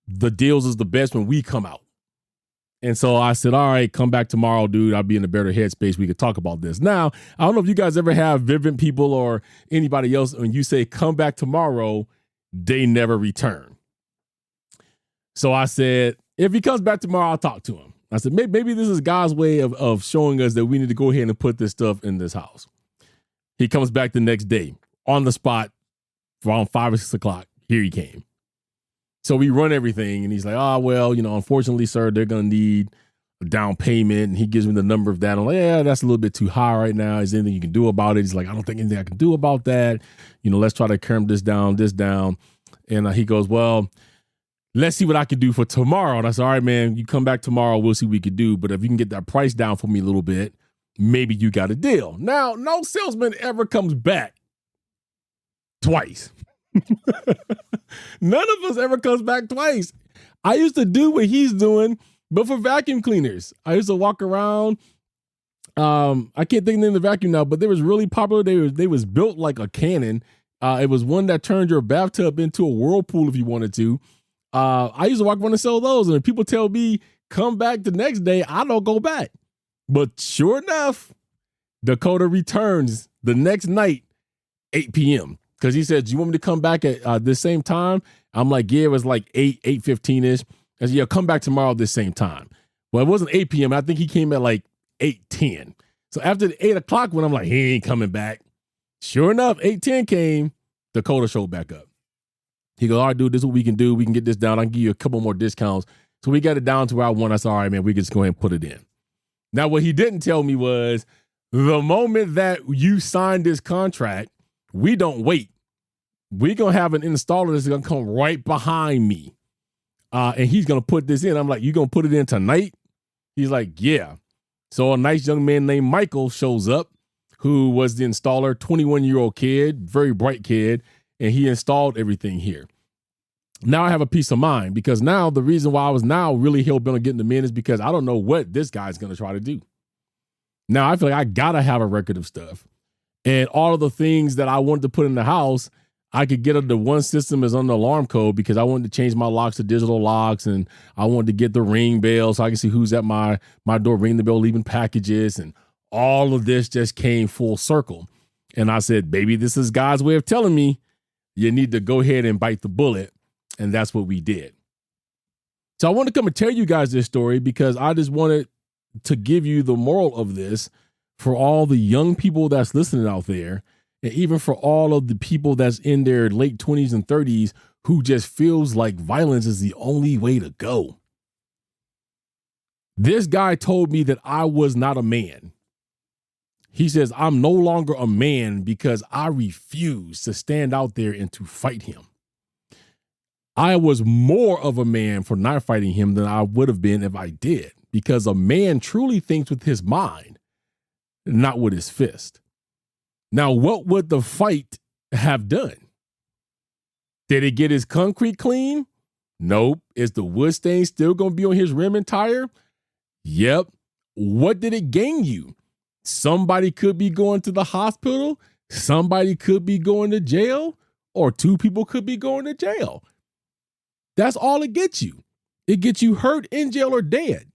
the deals is the best when we come out. And so I said, all right, come back tomorrow, dude. I'll be in a better headspace. We could talk about this. Now, I don't know if you guys ever have Vivint people or anybody else, when you say come back tomorrow, they never return. So I said, if he comes back tomorrow, I'll talk to him. I said, maybe this is God's way of showing us that we need to go ahead and put this stuff in this house. He comes back the next day on the spot around 5 or 6 o'clock. Here he came. So we run everything and he's like, oh, well, you know, unfortunately, sir, they're going to need a down payment. And he gives me the number of that. I'm like, yeah, that's a little bit too high right now. Is there anything you can do about it? He's like, I don't think anything I can do about that. You know, let's try to crimp this down. And he goes, well, let's see what I can do for tomorrow. And I said, all right, man, you come back tomorrow. We'll see what we can do. But if you can get that price down for me a little bit, maybe you got a deal. Now, no salesman ever comes back twice. None of us ever comes back twice. I used to do what he's doing, but for vacuum cleaners. I used to walk around. I can't think of the name of the vacuum now, but they was really popular. They was built like a cannon. It was one that turned your bathtub into a whirlpool if you wanted to. I used to walk around and sell those, and if people tell me come back the next day, I don't go back. But sure enough, Dakota returns the next night, 8 p.m. Because he said, do you want me to come back at this same time? I'm like, yeah, it was like 8:15-ish. I said, yeah, come back tomorrow at the same time. Well, it wasn't 8 p.m. I think he came at like 8:10. So after the 8 o'clock when I'm like, he ain't coming back. Sure enough, 8:10 came, Dakota showed back up. He goes, all right, dude, this is what we can do. We can get this down. I can give you a couple more discounts. So we got it down to where I want. I said, all right, man, we can just go ahead and put it in. Now, what he didn't tell me was the moment that you sign this contract, we don't wait. We're going to have an installer that's going to come right behind me. And he's going to put this in. I'm like, you going to put it in tonight? He's like, yeah. So a nice young man named Michael shows up, who was the installer, 21-year-old kid, very bright kid, and he installed everything here. Now I have a peace of mind because now the reason why I was now really hell-bent on getting them in is because I don't know what this guy's going to try to do. Now I feel like I got to have a record of stuff. And all of the things that I wanted to put in the house, I could get under one system as on the alarm code because I wanted to change my locks to digital locks, and I wanted to get the ring bell so I can see who's at my door, ring the bell, leaving packages, and all of this just came full circle. And I said, baby, this is God's way of telling me you need to go ahead and bite the bullet. And that's what we did. So I want to come and tell you guys this story because I just wanted to give you the moral of this for all the young people that's listening out there, and even for all of the people that's in their late 20s and 30s who just feels like violence is the only way to go. This guy told me that I was not a man. He says, I'm no longer a man because I refuse to stand out there and to fight him. I was more of a man for not fighting him than I would have been if I did, because a man truly thinks with his mind, not with his fist. Now, what would the fight have done? Did it get his concrete clean? Nope. Is the wood stain still going to be on his rim and tire? Yep. What did it gain you? Somebody could be going to the hospital. Somebody could be going to jail, or two people could be going to jail. That's all it gets you. It gets you hurt, in jail, or dead.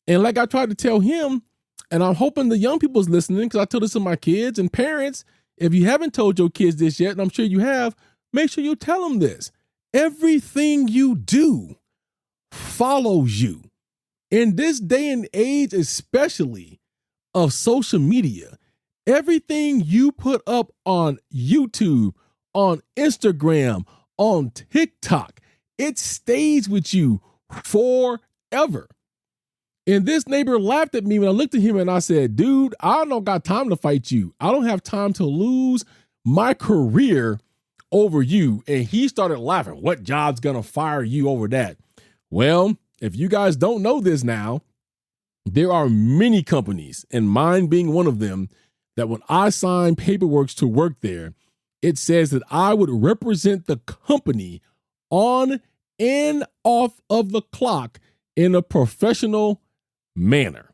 And like I tried to tell him, and I'm hoping the young people's listening, because I told this to my kids and parents, if you haven't told your kids this yet, and I'm sure you have, make sure you tell them this. Everything you do follows you. In this day and age, especially of social media, everything you put up on YouTube, on Instagram, on TikTok, it stays with you forever. And this neighbor laughed at me when I looked at him and I said, dude, I don't got time to fight you. I don't have time to lose my career over you. And he started laughing. What job's gonna fire you over that? Well, if you guys don't know this now, there are many companies, and mine being one of them, that when I sign paperwork to work there, it says that I would represent the company on and off of the clock in a professional manner.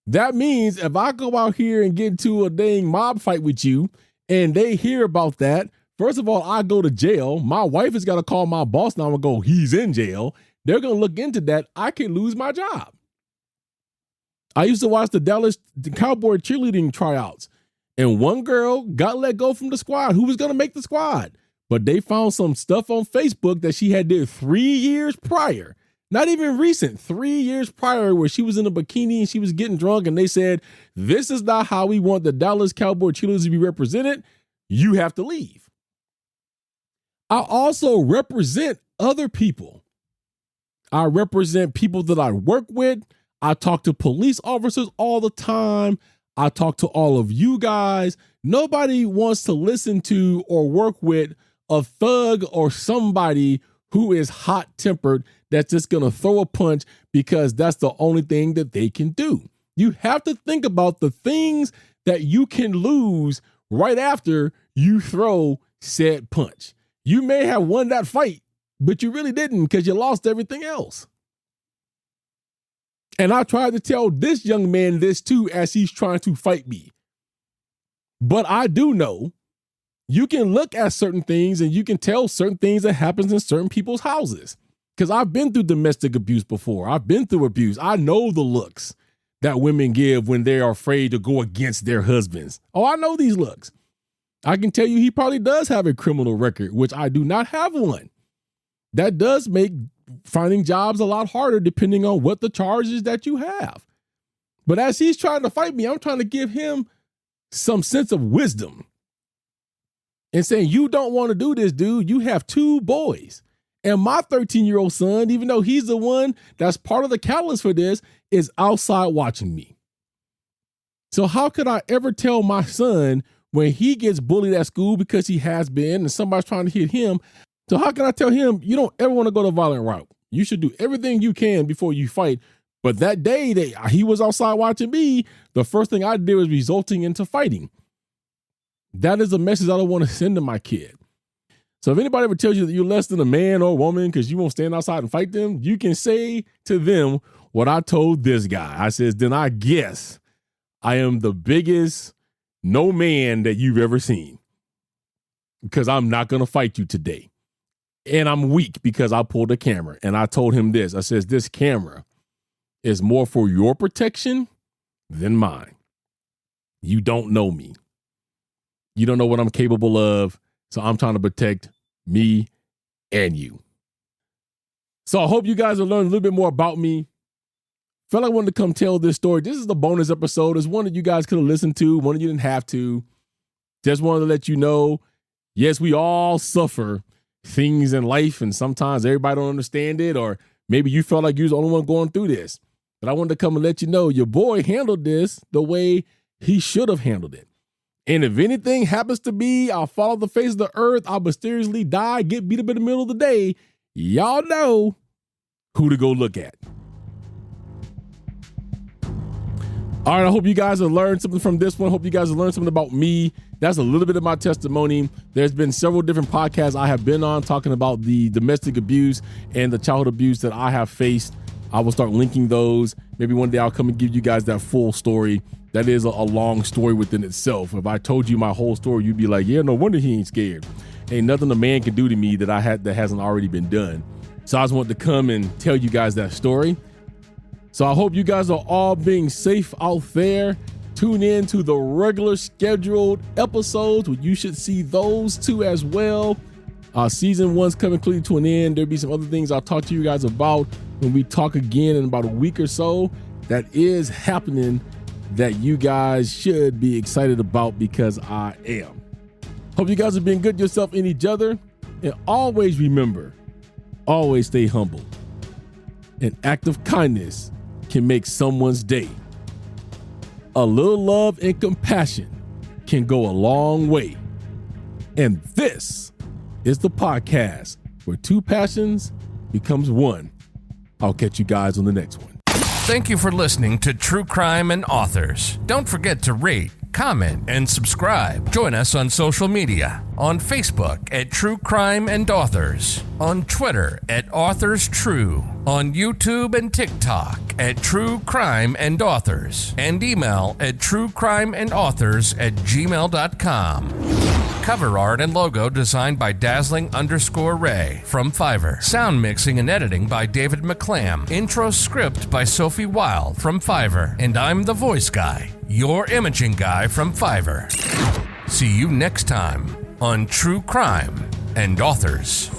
That means if I go out here and get into a dang mob fight with you and they hear about that, first of all, I go to jail. My wife has got to call my boss now and go, he's in jail. They're going to look into that. I can lose my job. I used to watch the Dallas Cowboy cheerleading tryouts. And one girl got let go from the squad. Who was going to make the squad? But they found some stuff on Facebook that she had did 3 years prior. Not even recent, 3 years prior, where she was in a bikini and she was getting drunk. And they said, this is not how we want the Dallas Cowboy cheerleaders to be represented. You have to leave. I also represent other people. I represent people that I work with. I talk to police officers all the time. I talk to all of you guys. Nobody wants to listen to or work with a thug or somebody who is hot-tempered that's just going to throw a punch because that's the only thing that they can do. You have to think about the things that you can lose right after you throw said punch. You may have won that fight, but you really didn't because you lost everything else. And I tried to tell this young man this too as he's trying to fight me. But I do know you can look at certain things and you can tell certain things that happens in certain people's houses. Because I've been through domestic abuse before. I've been through abuse. I know the looks that women give when they are afraid to go against their husbands. Oh, I know these looks. I can tell you he probably does have a criminal record, which I do not have one. That does make finding jobs a lot harder depending on what the charges that you have. But as he's trying to fight me, I'm trying to give him some sense of wisdom and saying, you don't want to do this, dude. You have 2 boys. And my 13-year-old son, even though he's the one that's part of the catalyst for this, is outside watching me. So how could I ever tell my son when he gets bullied at school because he has been and somebody's trying to hit him? So how can I tell him you don't ever want to go the violent route? You should do everything you can before you fight. But that day that he was outside watching me, the first thing I did was resulting into fighting. That is a message I don't want to send to my kid. So if anybody ever tells you that you're less than a man or a woman because you won't stand outside and fight them, you can say to them what I told this guy. I says, then I guess I am the biggest no man that you've ever seen because I'm not going to fight you today. And I'm weak because I pulled a camera. And I told him this. I says, this camera is more for your protection than mine. You don't know me. You don't know what I'm capable of. So I'm trying to protect me and you. So I hope you guys will learn a little bit more about me. Felt like I wanted to come tell this story. This is the bonus episode. It's one that you guys could have listened to. One that you didn't have to. Just wanted to let you know, yes, we all suffer things in life, and sometimes everybody don't understand it, or maybe you felt like you was the only one going through this. But I wanted to come and let you know your boy handled this the way he should have handled it. And if anything happens to me, I'll fall off the face of the earth, I'll mysteriously die, get beat up in the middle of the day, y'all know who to go look at. All right, I hope you guys have learned something from this one. Hope you guys have learned something about me. That's a little bit of my testimony. There's been several different podcasts I have been on talking about the domestic abuse and the childhood abuse that I have faced. I will start linking those. Maybe one day I'll come and give you guys that full story. That is a long story within itself. If I told you my whole story, you'd be like, yeah, no wonder he ain't scared. Ain't nothing a man can do to me that hasn't already been done. So I just wanted to come and tell you guys that story. So I hope you guys are all being safe out there. Tune in to the regular scheduled episodes where you should see those 2 as well. Season 1's coming clearly to an end. There'll be some other things I'll talk to you guys about when we talk again in about a week or so. That is happening that you guys should be excited about, because I am. Hope you guys are being good to yourself and each other. And always remember, always stay humble. An act of kindness can make someone's day. A little love and compassion can go a long way. And this is the podcast where 2 passions becomes 1. I'll catch you guys on the next one. Thank you for listening to True Crime and Authors. Don't forget to rate, comment, and subscribe. Join us on social media. On Facebook at True Crime and Authors. On Twitter at Authors True. On YouTube and TikTok at True Crime and Authors. And email at truecrimeandauthors@gmail.com. Cover art and logo designed by Dazzling_Ray from Fiverr. Sound mixing and editing by David McClam. Intro script by Sophie Wild from Fiverr. And I'm the voice guy, your imaging guy from Fiverr. See you next time on True Crime and Authors.